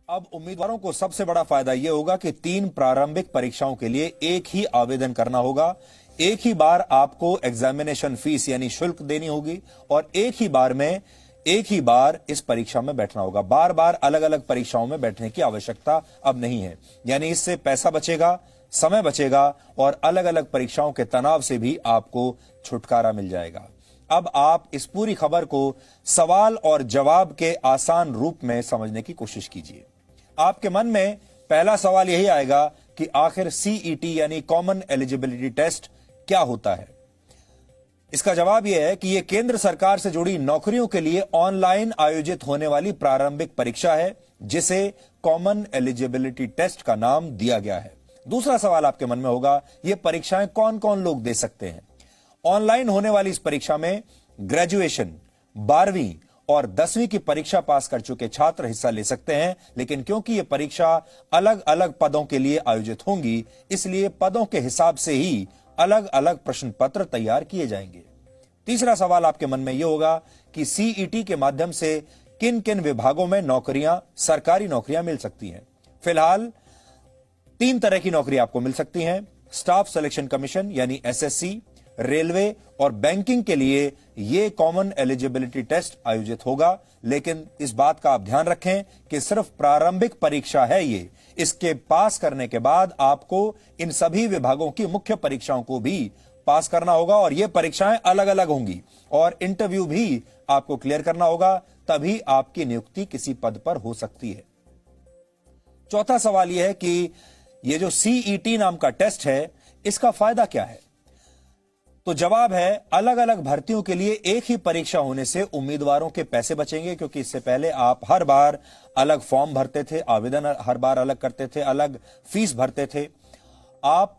अब उम्मीदवारों को सबसे बड़ा फायदा यह होगा कि 3 प्रारंभिक परीक्षाओं के लिए एक ही आवेदन करना होगा। एक ही बार आपको एग्जामिनेशन फीस यानी शुल्क देनी होगी और एक ही बार इस परीक्षा में बैठना होगा। बार बार अलग अलग परीक्षाओं में बैठने की आवश्यकता अब नहीं है। यानी इससे पैसा बचेगा, समय बचेगा और अलग अलग परीक्षाओं के तनाव से भी आपको छुटकारा मिल जाएगा। अब आप इस पूरी खबर को सवाल और जवाब के आसान रूप में समझने की कोशिश कीजिए। आपके मन में पहला सवाल यही आएगा कि आखिर सीईटी यानी कॉमन एलिजिबिलिटी टेस्ट क्या होता है। इसका जवाब यह है कि यह केंद्र सरकार से जुड़ी नौकरियों के लिए ऑनलाइन आयोजित होने वाली प्रारंभिक परीक्षा है, जिसे कॉमन एलिजिबिलिटी टेस्ट का नाम दिया गया है। दूसरा सवाल आपके मन में होगा, यह परीक्षाएं कौन कौन लोग दे सकते हैं। ऑनलाइन होने वाली इस परीक्षा में ग्रेजुएशन, 12वीं और 10वीं की परीक्षा पास कर चुके छात्र हिस्सा ले सकते हैं, लेकिन क्योंकि यह परीक्षा अलग अलग पदों के लिए आयोजित होंगी, इसलिए पदों के हिसाब से ही अलग अलग प्रश्न पत्र तैयार किए जाएंगे। तीसरा सवाल आपके मन में यह होगा कि सीईटी के माध्यम से किन किन विभागों में सरकारी नौकरियां मिल सकती हैं। फिलहाल 3 तरह की नौकरी आपको मिल सकती हैं। स्टाफ सिलेक्शन कमीशन यानी एसएससी, रेलवे और बैंकिंग के लिए यह कॉमन एलिजिबिलिटी टेस्ट आयोजित होगा, लेकिन इस बात का आप ध्यान रखें कि सिर्फ प्रारंभिक परीक्षा है ये। इसके पास करने के बाद आपको इन सभी विभागों की मुख्य परीक्षाओं को भी पास करना होगा और ये परीक्षाएं अलग अलग होंगी और इंटरव्यू भी आपको क्लियर करना होगा, तभी आपकी नियुक्ति किसी पद पर हो सकती है। चौथा सवाल यह है कि ये जो सीईटी नाम का टेस्ट है, इसका फायदा क्या है। तो जवाब है, अलग अलग भर्तियों के लिए एक ही परीक्षा होने से उम्मीदवारों के पैसे बचेंगे, क्योंकि इससे पहले आप हर बार अलग फॉर्म भरते थे, आवेदन हर बार अलग करते थे, अलग फीस भरते थे। आप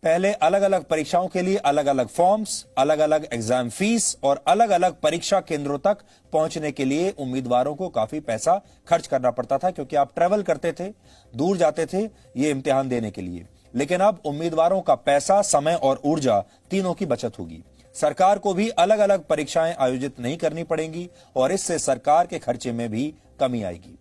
पहले अलग अलग परीक्षाओं के लिए अलग अलग फॉर्म्स, अलग अलग एग्जाम फीस और अलग अलग परीक्षा केंद्रों तक पहुंचने के लिए उम्मीदवारों को काफी पैसा खर्च करना पड़ता था, क्योंकि आप ट्रेवल करते थे, दूर जाते थे ये इम्तिहान देने के लिए। लेकिन अब उम्मीदवारों का पैसा, समय और ऊर्जा तीनों की बचत होगी। सरकार को भी अलग अलग परीक्षाएं आयोजित नहीं करनी पड़ेंगी और इससे सरकार के खर्चे में भी कमी आएगी।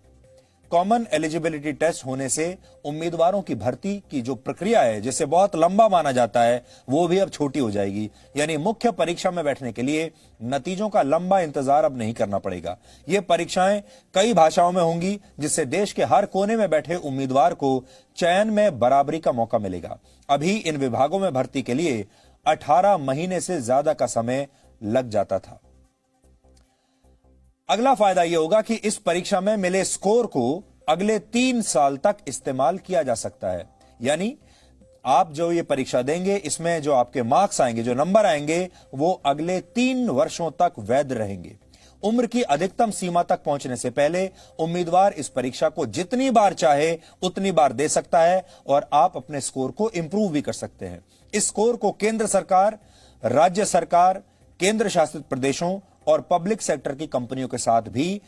कॉमन एलिजिबिलिटी टेस्ट होने से उम्मीदवारों की भर्ती की जो प्रक्रिया है, जिसे बहुत लंबा माना जाता है, वो भी अब छोटी हो जाएगी। यानी मुख्य परीक्षा में बैठने के लिए नतीजों का लंबा इंतजार अब नहीं करना पड़ेगा। ये परीक्षाएं कई भाषाओं में होंगी, जिससे देश के हर कोने में बैठे उम्मीदवार को चयन में बराबरी का मौका मिलेगा। अभी इन विभागों में भर्ती के लिए 18 महीने से ज्यादा का समय लग जाता था। अगला फायदा यह होगा कि इस परीक्षा में मिले स्कोर को अगले 3 साल तक इस्तेमाल किया जा सकता है। यानी आप जो ये परीक्षा देंगे, इसमें जो आपके मार्क्स आएंगे, जो नंबर आएंगे, वो अगले 3 वर्षों तक वैध रहेंगे। उम्र की अधिकतम सीमा तक पहुंचने से पहले उम्मीदवार इस परीक्षा को जितनी बार चाहे उतनी बार दे सकता है और आप अपने स्कोर को इंप्रूव भी कर सकते हैं। इस स्कोर को केंद्र सरकार, राज्य सरकार, केंद्र शासित प्रदेशों और पब्लिक सेक्टर की कंपनियों के साथ भी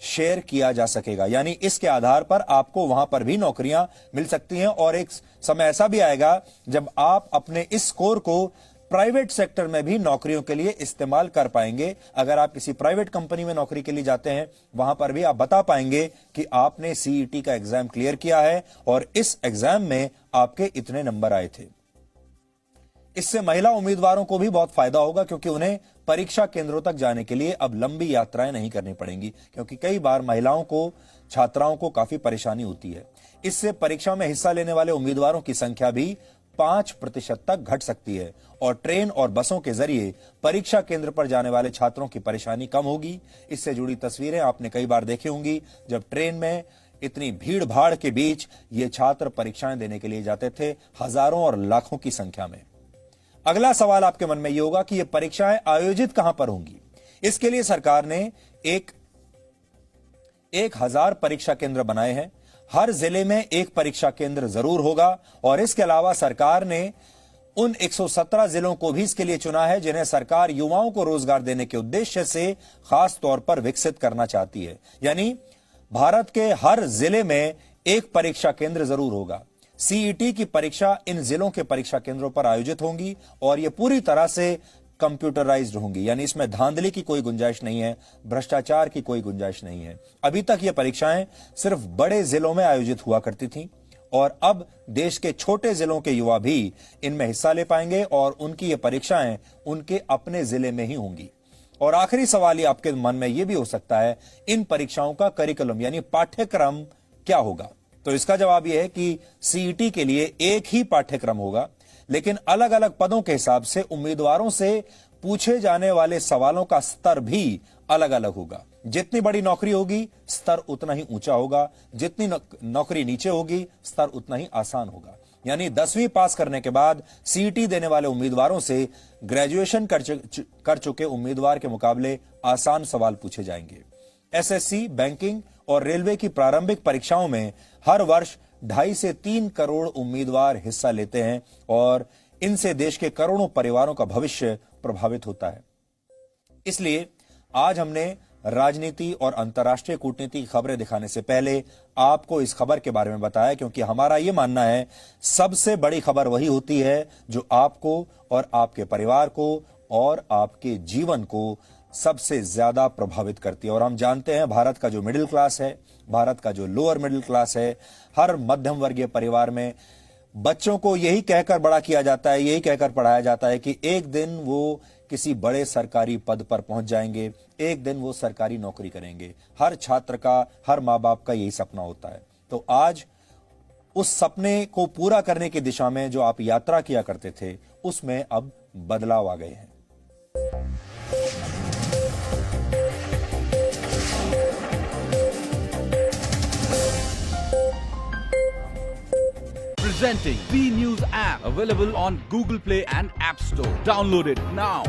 शेयर किया जा सकेगा। यानी इसके आधार पर आपको वहां पर भी नौकरियां मिल सकती हैं और एक समय ऐसा भी आएगा जब आप अपने इस स्कोर को प्राइवेट सेक्टर में भी नौकरियों के लिए इस्तेमाल कर पाएंगे। अगर आप किसी प्राइवेट कंपनी में नौकरी के लिए जाते हैं, वहां पर भी आप बता पाएंगे कि आपने सीईटी का एग्जाम क्लियर किया है और इस एग्जाम में आपके इतने नंबर आए थे। इससे महिला उम्मीदवारों को भी बहुत फायदा होगा, क्योंकि उन्हें परीक्षा केंद्रों तक जाने के लिए अब लंबी यात्राएं नहीं करनी पड़ेंगी, क्योंकि कई बार महिलाओं को, छात्राओं को काफी परेशानी होती है। इससे परीक्षा में हिस्सा लेने वाले उम्मीदवारों की संख्या भी 5% तक घट सकती है और ट्रेन और बसों के जरिए परीक्षा केंद्र पर जाने वाले छात्रों की परेशानी कम होगी। इससे जुड़ी तस्वीरें आपने कई बार देखी होंगी, जब ट्रेन में इतनी भीड़ भाड़ के बीच ये छात्र परीक्षाएं देने के लिए जाते थे, हजारों और लाखों की संख्या में। अगला सवाल आपके मन में यह होगा कि ये परीक्षाएं आयोजित कहां पर होंगी। इसके लिए सरकार ने 1000 परीक्षा केंद्र बनाए हैं। हर जिले में एक परीक्षा केंद्र जरूर होगा और इसके अलावा सरकार ने उन 117 जिलों को भी इसके लिए चुना है, जिन्हें सरकार युवाओं को रोजगार देने के उद्देश्य से खास तौर पर विकसित करना चाहती है। यानी भारत के हर जिले में एक परीक्षा केंद्र जरूर होगा। सीईटी की परीक्षा इन जिलों के परीक्षा केंद्रों पर आयोजित होंगी और यह पूरी तरह से कंप्यूटराइज्ड होंगी, यानी इसमें धांधली की कोई गुंजाइश नहीं है, भ्रष्टाचार की कोई गुंजाइश नहीं है। अभी तक ये परीक्षाएं सिर्फ बड़े जिलों में आयोजित हुआ करती थीं और अब देश के छोटे जिलों के युवा भी इनमें हिस्सा ले पाएंगे और उनकी ये परीक्षाएं उनके अपने जिले में ही होंगी। और आखिरी सवाल ये आपके मन में ये भी हो सकता है, इन परीक्षाओं का करिकुलम यानी पाठ्यक्रम क्या होगा? तो इसका जवाब यह है कि सीईटी के लिए एक ही पाठ्यक्रम होगा, लेकिन अलग अलग पदों के हिसाब से उम्मीदवारों से पूछे जाने वाले सवालों का स्तर भी अलग अलग होगा। जितनी बड़ी नौकरी होगी स्तर उतना ही ऊंचा होगा, जितनी नौकरी नीचे होगी स्तर उतना ही आसान होगा। यानी 10वीं पास करने के बाद सीईटी देने वाले उम्मीदवारों से ग्रेजुएशन कर चुके उम्मीदवार के मुकाबले आसान सवाल पूछे जाएंगे। एसएससी, बैंकिंग और रेलवे की प्रारंभिक परीक्षाओं में हर वर्ष 2.5 से 3 करोड़ उम्मीदवार हिस्सा लेते हैं और इनसे देश के करोड़ों परिवारों का भविष्य प्रभावित होता है। इसलिए आज हमने राजनीति और अंतर्राष्ट्रीय कूटनीति की खबरें दिखाने से पहले आपको इस खबर के बारे में बताया, क्योंकि हमारा यह मानना है सबसे बड़ी खबर वही होती है जो आपको और आपके परिवार को और आपके जीवन को सबसे ज्यादा प्रभावित करती है। और हम जानते हैं भारत का जो मिडिल क्लास है, भारत का जो लोअर मिडिल क्लास है, हर मध्यम वर्गीय परिवार में बच्चों को यही कहकर बड़ा किया जाता है, यही कहकर पढ़ाया जाता है कि एक दिन वो किसी बड़े सरकारी पद पर पहुंच जाएंगे, एक दिन वो सरकारी नौकरी करेंगे। हर छात्र का, हर माँ बाप का यही सपना होता है। तो आज उस सपने को पूरा करने की दिशा में जो आप यात्रा किया करते थे, उसमें अब बदलाव आ गए हैं। Presenting B News app, available on Google Play and App Store. Download it now.